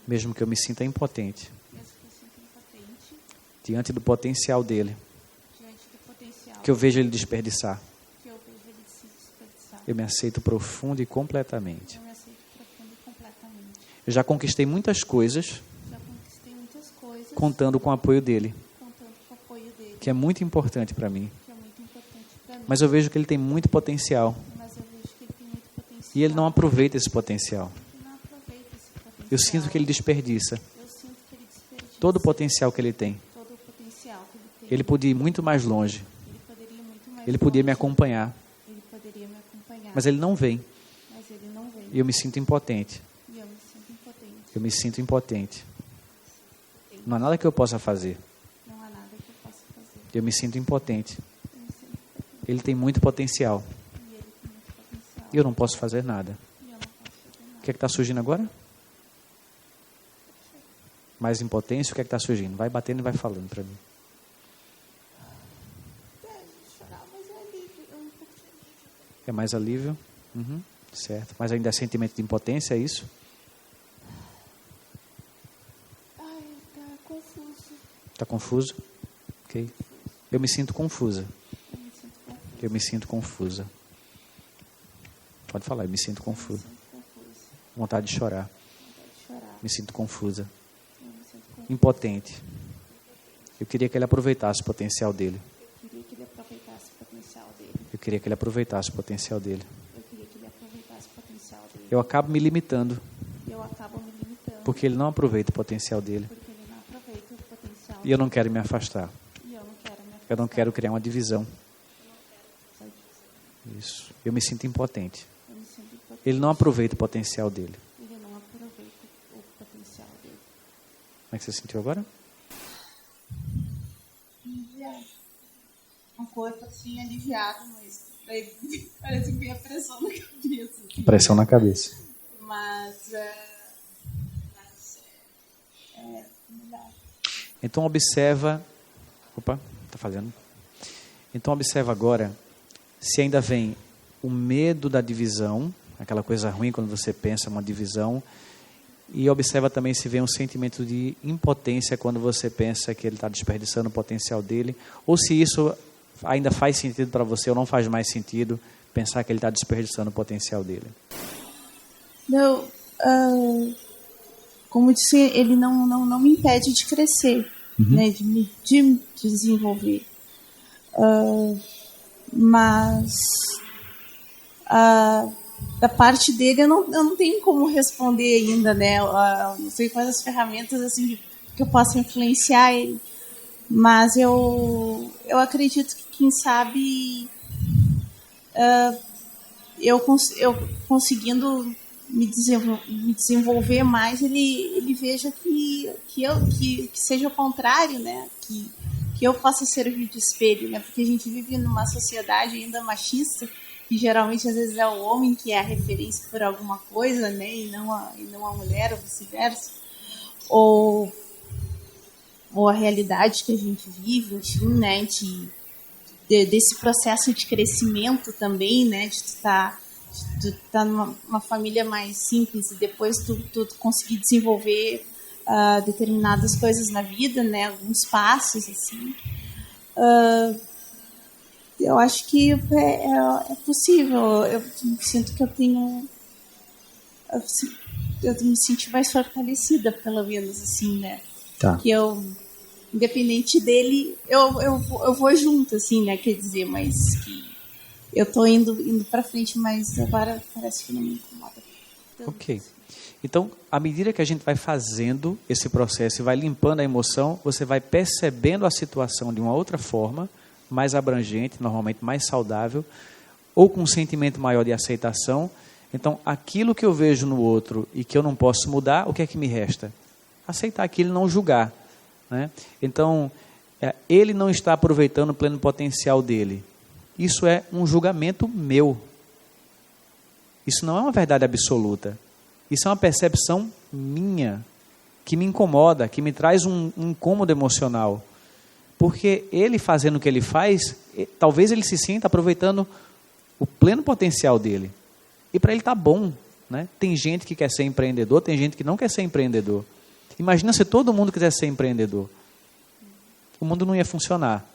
Mesmo que eu me sinta impotente, diante do potencial dele, que eu vejo ele desperdiçar, eu me aceito profundo e completamente. Eu já conquistei muitas coisas contando com o apoio dele, que é muito importante para mim. Mas eu vejo que ele tem muito potencial. E ele não aproveita esse potencial. Eu sinto que ele desperdiça todo o potencial que ele tem. Ele podia ir muito mais longe. Ele podia me acompanhar. Mas ele não vem. E eu me sinto impotente. Eu me sinto impotente. Não há nada que eu possa fazer. Eu me sinto impotente. Ele tem muito potencial. E eu não posso fazer nada. O que é que está surgindo agora? Mais impotência, o que é que está surgindo? Vai batendo e vai falando para mim. É mais alívio? Uhum, certo. Mas ainda é sentimento de impotência, é isso? Tá confuso. Está confuso? Ok. Eu me sinto confusa. Eu me sinto confusa. Pode falar, eu me sinto confusa. Vontade de chorar. Me sinto confusa. Impotente. Eu queria que ele aproveitasse o potencial dele. Eu queria que ele aproveitasse o potencial dele. Eu acabo me limitando. Porque ele não aproveita o potencial dele. E eu não quero me afastar. Eu não quero criar uma divisão. Isso. Eu me sinto impotente. Ele não aproveita o potencial dele. Como é que você sentiu agora? Um corpo assim aliviado, mas parece que tem a pressão na cabeça. Assim. Pressão na cabeça. Mas é melhor. Então observa. Opa, tá fazendo. Então observa agora se ainda vem o medo da divisão, aquela coisa ruim quando você pensa uma divisão, e observa também se vem um sentimento de impotência quando você pensa que ele está desperdiçando o potencial dele, ou se isso ainda faz sentido para você ou não faz mais sentido pensar que ele está desperdiçando o potencial dele. Não, como eu disse, ele não me impede de crescer, né, de me desenvolver. Mas da parte dele, eu não tenho como responder ainda, né? Eu não sei quais as ferramentas assim que eu possa influenciar ele. Mas eu acredito que, quem sabe, eu conseguindo me desenvolver mais, ele veja que seja o contrário, né? Que eu possa servir de espelho, né? Porque a gente vive numa sociedade ainda machista, que geralmente às vezes é o homem que é a referência por alguma coisa, né? E não a mulher, ou vice-versa. Ou a realidade que a gente vive, enfim, né? Desse processo de crescimento também, né? De tu tá numa família mais simples e depois tu conseguir desenvolver determinadas coisas na vida, né? Alguns passos, assim. Eu acho que é possível. Eu sinto que eu me senti mais fortalecida, pelo menos, assim, né? Tá. Que eu, independente dele, eu vou junto, assim, né? Quer dizer, mas que eu tô indo para frente, mas agora parece que não me incomoda tanto. Ok. Então, à medida que a gente vai fazendo esse processo e vai limpando a emoção, você vai percebendo a situação de uma outra forma, mais abrangente, normalmente mais saudável, ou com um sentimento maior de aceitação. Então, aquilo que eu vejo no outro e que eu não posso mudar, o que é que me resta? Aceitar aquilo e não julgar, né? Então, ele não está aproveitando o pleno potencial dele. Isso é um julgamento meu. Isso não é uma verdade absoluta. Isso é uma percepção minha, que me incomoda, que me traz um incômodo emocional. Porque ele fazendo o que ele faz, talvez ele se sinta aproveitando o pleno potencial dele. E para ele está bom, né? Tem gente que quer ser empreendedor, tem gente que não quer ser empreendedor. Imagina se todo mundo quisesse ser empreendedor. O mundo não ia funcionar,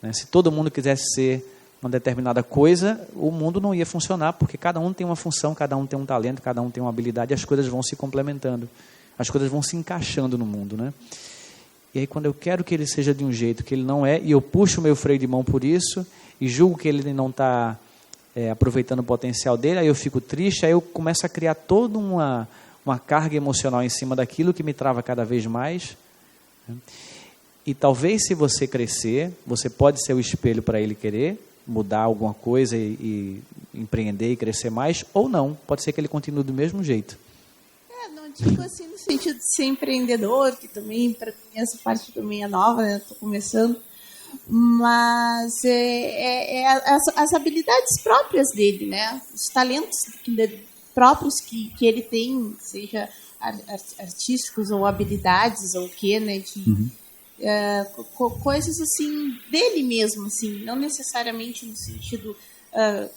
né? Se todo mundo quisesse ser uma determinada coisa, o mundo não ia funcionar, porque cada um tem uma função, cada um tem um talento, cada um tem uma habilidade, e as coisas vão se complementando, as coisas vão se encaixando no mundo, né? E aí, quando eu quero que ele seja de um jeito que ele não é, e eu puxo o meu freio de mão por isso, e julgo que ele não está aproveitando o potencial dele, aí eu fico triste, aí eu começo a criar toda uma carga emocional em cima daquilo que me trava cada vez mais, né? E talvez, se você crescer, você pode ser o espelho para ele querer mudar alguma coisa e empreender e crescer mais, ou não, pode ser que ele continue do mesmo jeito. Não digo assim no sentido de ser empreendedor, que também, para mim, essa parte também é nova, né? Estou começando, mas as habilidades próprias dele, né? Os talentos próprios que ele tem, seja artísticos ou habilidades ou o que, né? Coisas assim dele mesmo, assim, não necessariamente no sentido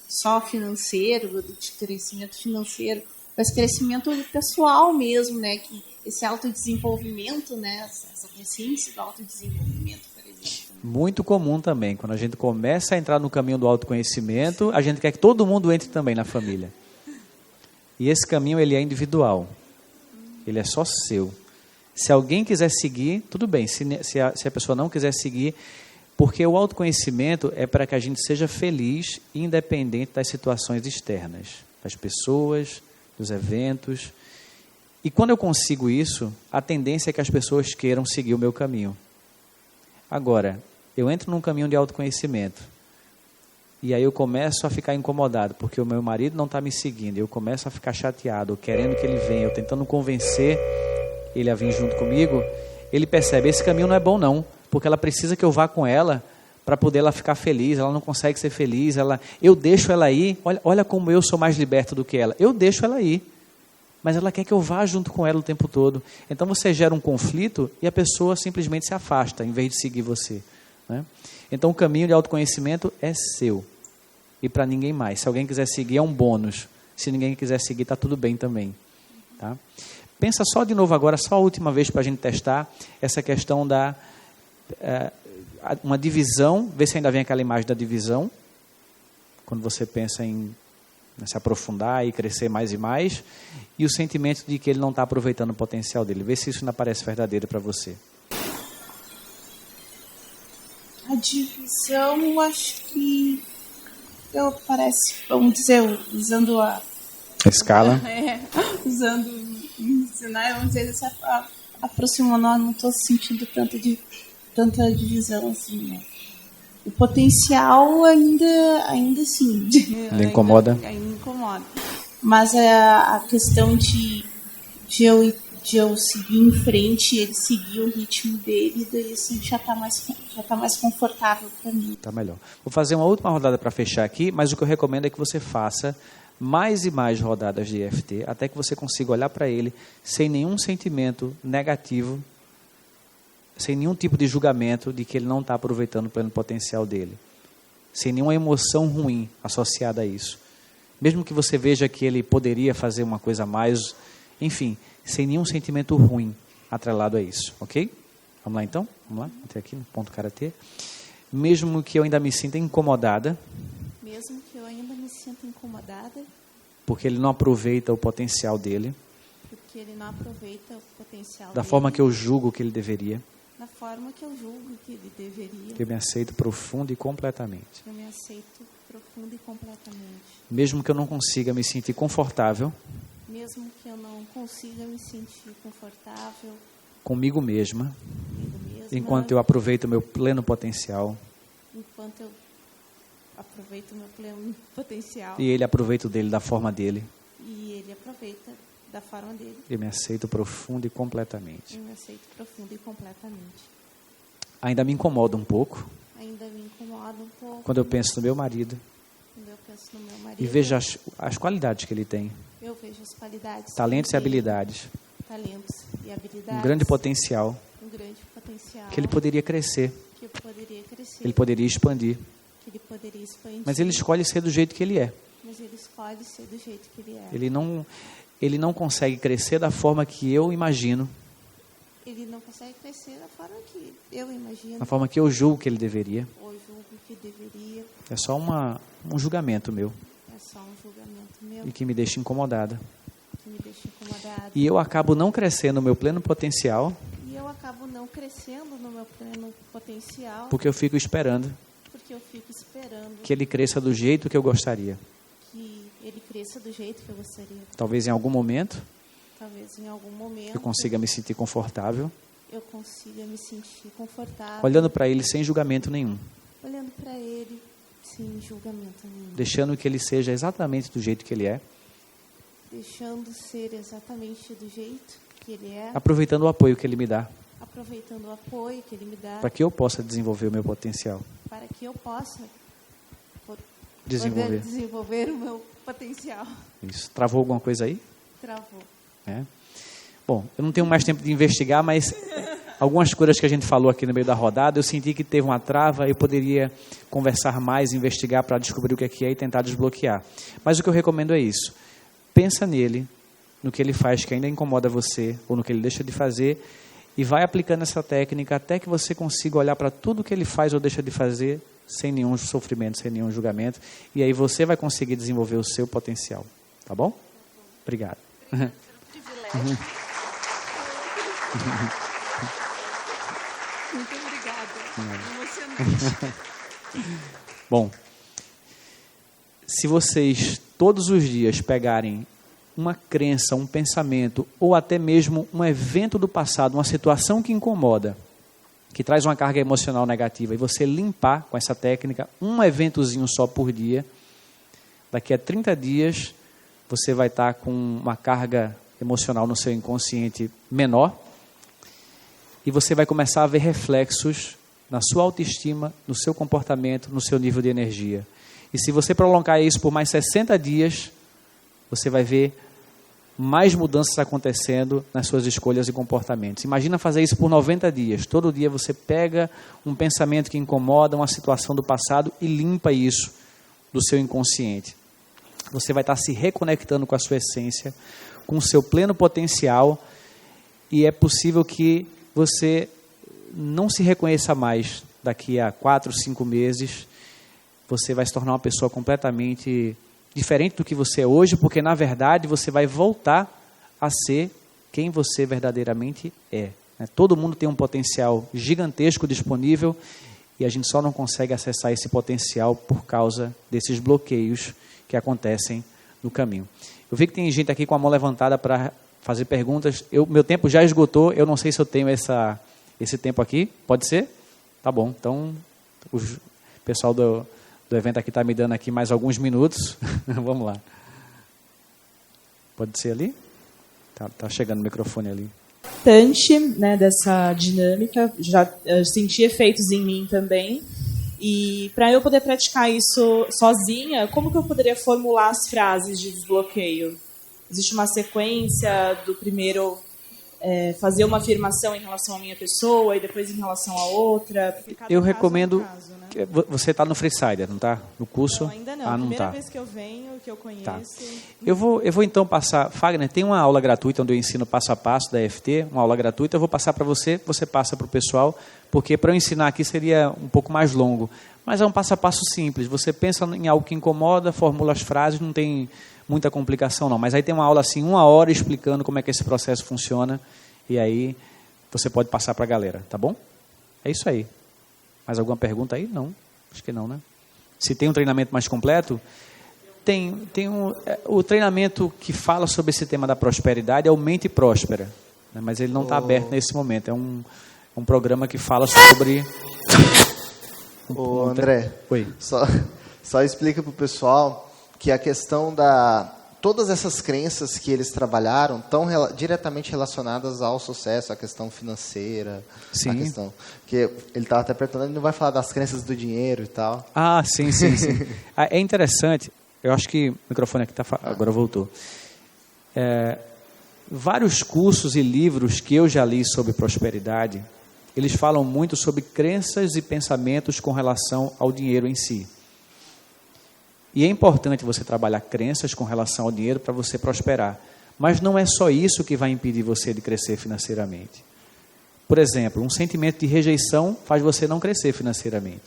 só financeiro, de crescimento financeiro, mas crescimento pessoal mesmo, né? Que esse autodesenvolvimento, né? Essa consciência do autodesenvolvimento, por exemplo. Muito comum também, quando a gente começa a entrar no caminho do autoconhecimento, a gente quer que todo mundo entre também na família. E esse caminho, ele é individual, ele é só seu. Se alguém quiser seguir, tudo bem. Se a pessoa não quiser seguir, porque o autoconhecimento é para que a gente seja feliz, independente das situações externas, das pessoas, dos eventos. E quando eu consigo isso, a tendência é que as pessoas queiram seguir o meu caminho. Agora, eu entro num caminho de autoconhecimento, e aí eu começo a ficar incomodado, porque o meu marido não está me seguindo, eu começo a ficar chateado, querendo que ele venha, eu tentando convencer ele a vir junto comigo, ele percebe, esse caminho não é bom não, porque ela precisa que eu vá com ela para poder ela ficar feliz, ela não consegue ser feliz, eu deixo ela ir, olha como eu sou mais liberto do que ela, eu deixo ela ir, mas ela quer que eu vá junto com ela o tempo todo. Então você gera um conflito e a pessoa simplesmente se afasta, em vez de seguir você, né? Então o caminho de autoconhecimento é seu, e para ninguém mais. Se alguém quiser seguir, é um bônus. Se ninguém quiser seguir, está tudo bem também, tá? Pensa só de novo agora, só a última vez para a gente testar essa questão da uma divisão, vê se ainda vem aquela imagem da divisão, quando você pensa em se aprofundar e crescer mais e mais, e o sentimento de que ele não está aproveitando o potencial dele. Vê se isso ainda parece verdadeiro para você. A divisão, eu acho que parece, vamos dizer, usando a escala. Usando ensinar, vamos dizer, se aproximou, não estou sentindo tanta divisão assim, né? O potencial ainda sim. Ainda incomoda? Ainda incomoda. Mas a questão de eu seguir em frente, ele seguir o ritmo dele, daí assim, já está mais confortável para mim. Tá melhor. Vou fazer uma última rodada para fechar aqui, mas o que eu recomendo é que você faça mais e mais rodadas de EFT, até que você consiga olhar para ele sem nenhum sentimento negativo, sem nenhum tipo de julgamento de que ele não está aproveitando o pleno potencial dele, sem nenhuma emoção ruim associada a isso. Mesmo que você veja que ele poderia fazer uma coisa a mais, enfim, sem nenhum sentimento ruim atrelado a isso, ok? Vamos lá então? Vamos lá, até aqui no ponto karatê. Mesmo que eu ainda me sinta incomodada, porque ele não aproveita o potencial dele, da forma que eu julgo que ele deveria, eu me aceito profundo e completamente. Mesmo que eu não consiga me sentir confortável, comigo mesma, enquanto eu aproveito o meu pleno potencial, e ele aproveita o dele da forma dele, eu me aceito profundo e completamente. Ainda me incomoda um pouco quando eu penso no meu marido e vejo as qualidades que ele tem, talentos e habilidades, um grande potencial que ele poderia crescer, ele poderia expandir, mas ele escolhe ser do jeito que ele é. Ele não consegue crescer da forma que eu imagino, da forma que eu julgo que ele deveria. É só um julgamento meu. E que me deixa incomodada. E eu acabo não crescendo no meu pleno potencial. Porque eu fico esperando que ele cresça do jeito que eu gostaria. Talvez em algum momento eu consiga me sentir confortável, olhando para ele sem julgamento nenhum, deixando que ele seja exatamente do jeito que ele é, aproveitando o apoio que ele me dá, para que eu possa desenvolver o meu potencial, desenvolver o meu potencial. Isso. Travou alguma coisa aí? Travou. Bom, eu não tenho mais tempo de investigar, mas algumas coisas que a gente falou aqui no meio da rodada, eu senti que teve uma trava, eu poderia conversar mais, investigar para descobrir o que é e tentar desbloquear. Mas o que eu recomendo é isso. Pensa nele, no que ele faz que ainda incomoda você, ou no que ele deixa de fazer, e vai aplicando essa técnica até que você consiga olhar para tudo que ele faz ou deixa de fazer sem nenhum sofrimento, sem nenhum julgamento, e aí você vai conseguir desenvolver o seu potencial. Tá bom? Obrigado. Muito obrigada. Emocionante. Bom, se vocês todos os dias pegarem uma crença, um pensamento, ou até mesmo um evento do passado, uma situação que incomoda, que traz uma carga emocional negativa, e você limpar com essa técnica um eventozinho só por dia, daqui a 30 dias você vai estar com uma carga emocional no seu inconsciente menor, e você vai começar a ver reflexos na sua autoestima, no seu comportamento, no seu nível de energia. E se você prolongar isso por mais 60 dias, você vai ver mais mudanças acontecendo nas suas escolhas e comportamentos. Imagina fazer isso por 90 dias. Todo dia você pega um pensamento que incomoda, uma situação do passado e limpa isso do seu inconsciente. Você vai estar se reconectando com a sua essência, com o seu pleno potencial, e é possível que você não se reconheça mais daqui a 4, 5 meses. Você vai se tornar uma pessoa completamente diferente do que você é hoje, porque na verdade você vai voltar a ser quem você verdadeiramente é. Todo mundo tem um potencial gigantesco disponível, e a gente só não consegue acessar esse potencial por causa desses bloqueios que acontecem no caminho. Eu vi que tem gente aqui com a mão levantada para fazer perguntas. Meu tempo já esgotou, eu não sei se eu tenho esse tempo aqui. Pode ser? Tá bom. Então, o pessoal do evento aqui está me dando aqui mais alguns minutos. Vamos lá. Pode ser ali? Tá chegando o microfone ali. Bastante, né, dessa dinâmica, já senti efeitos em mim também. E para eu poder praticar isso sozinha, como que eu poderia formular as frases de desbloqueio? Existe uma sequência do primeiro fazer uma afirmação em relação à minha pessoa e depois em relação à outra? Eu recomendo... Caso, né? Você está no Freesider, não está? No curso? Não, ainda não. Não Primeira tá. vez que eu venho, que eu conheço... Tá. Eu vou então passar... Fagner, tem uma aula gratuita onde eu ensino passo a passo da EFT, uma aula gratuita, eu vou passar para você passa para o pessoal, porque para eu ensinar aqui seria um pouco mais longo. Mas é um passo a passo simples. Você pensa em algo que incomoda, formula as frases, não tem muita complicação não. Mas aí tem uma aula assim, 1 hora explicando como é que esse processo funciona, e aí você pode passar para a galera, tá bom? É isso aí. Mais alguma pergunta aí? Não, acho que não, né? Se tem um treinamento mais completo, o treinamento que fala sobre esse tema da prosperidade é o Mente Próspera, né? Mas ele não está aberto nesse momento. É um programa que fala sobre... André, Oi. Só explica para o pessoal que a questão todas essas crenças que eles trabalharam estão diretamente relacionadas ao sucesso, à questão financeira. Sim. A questão que ele estava até perguntando, ele não vai falar das crenças do dinheiro e tal. Ah, sim. É interessante, eu acho que o microfone aqui agora voltou. Vários cursos e livros que eu já li sobre prosperidade, eles falam muito sobre crenças e pensamentos com relação ao dinheiro em si. E é importante você trabalhar crenças com relação ao dinheiro para você prosperar. Mas não é só isso que vai impedir você de crescer financeiramente. Por exemplo, um sentimento de rejeição faz você não crescer financeiramente.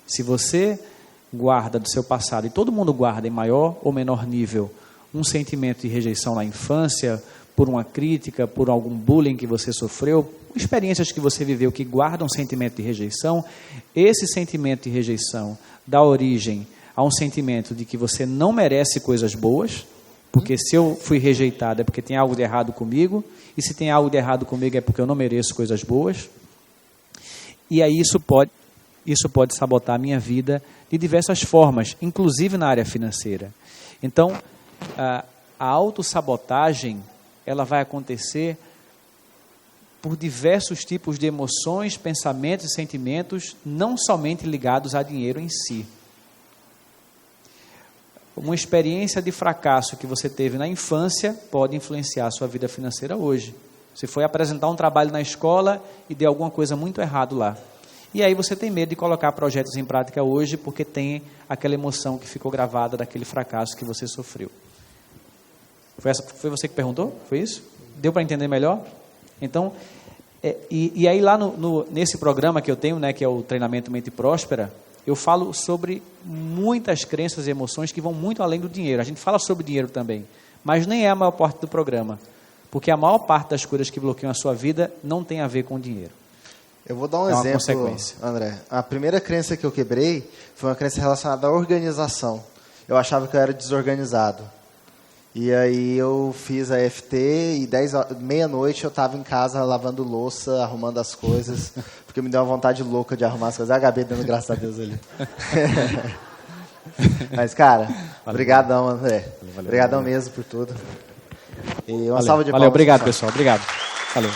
Se você guarda do seu passado, e todo mundo guarda em maior ou menor nível, um sentimento de rejeição na infância, por uma crítica, por algum bullying que você sofreu, experiências que você viveu que guardam um sentimento de rejeição, esse sentimento de rejeição dá origem a um sentimento de que você não merece coisas boas, porque se eu fui rejeitado é porque tem algo de errado comigo, e se tem algo de errado comigo é porque eu não mereço coisas boas, e aí isso pode sabotar a minha vida de diversas formas, inclusive na área financeira. Então, a autossabotagem, ela vai acontecer por diversos tipos de emoções, pensamentos e sentimentos, não somente ligados a dinheiro em si. Uma experiência de fracasso que você teve na infância pode influenciar a sua vida financeira hoje. Você foi apresentar um trabalho na escola e deu alguma coisa muito errado lá. E aí você tem medo de colocar projetos em prática hoje porque tem aquela emoção que ficou gravada daquele fracasso que você sofreu. Foi você que perguntou? Foi isso? Deu para entender melhor? Então, e aí lá nesse programa que eu tenho, né, que é o Treinamento Mente Próspera, eu falo sobre muitas crenças e emoções que vão muito além do dinheiro. A gente fala sobre dinheiro também, mas nem é a maior parte do programa, porque a maior parte das coisas que bloqueiam a sua vida não tem a ver com o dinheiro. Eu vou dar um exemplo, André. A primeira crença que eu quebrei foi uma crença relacionada à organização. Eu achava que eu era desorganizado. E aí eu fiz a EFT e meia-noite eu estava em casa lavando louça, arrumando as coisas, porque me deu uma vontade louca de arrumar as coisas. A Gabi dando graças a Deus ali. Mas, cara, obrigadão, André. Obrigadão mesmo por tudo. E uma salva de palmas. Valeu, obrigado, pessoal. Obrigado. Valeu.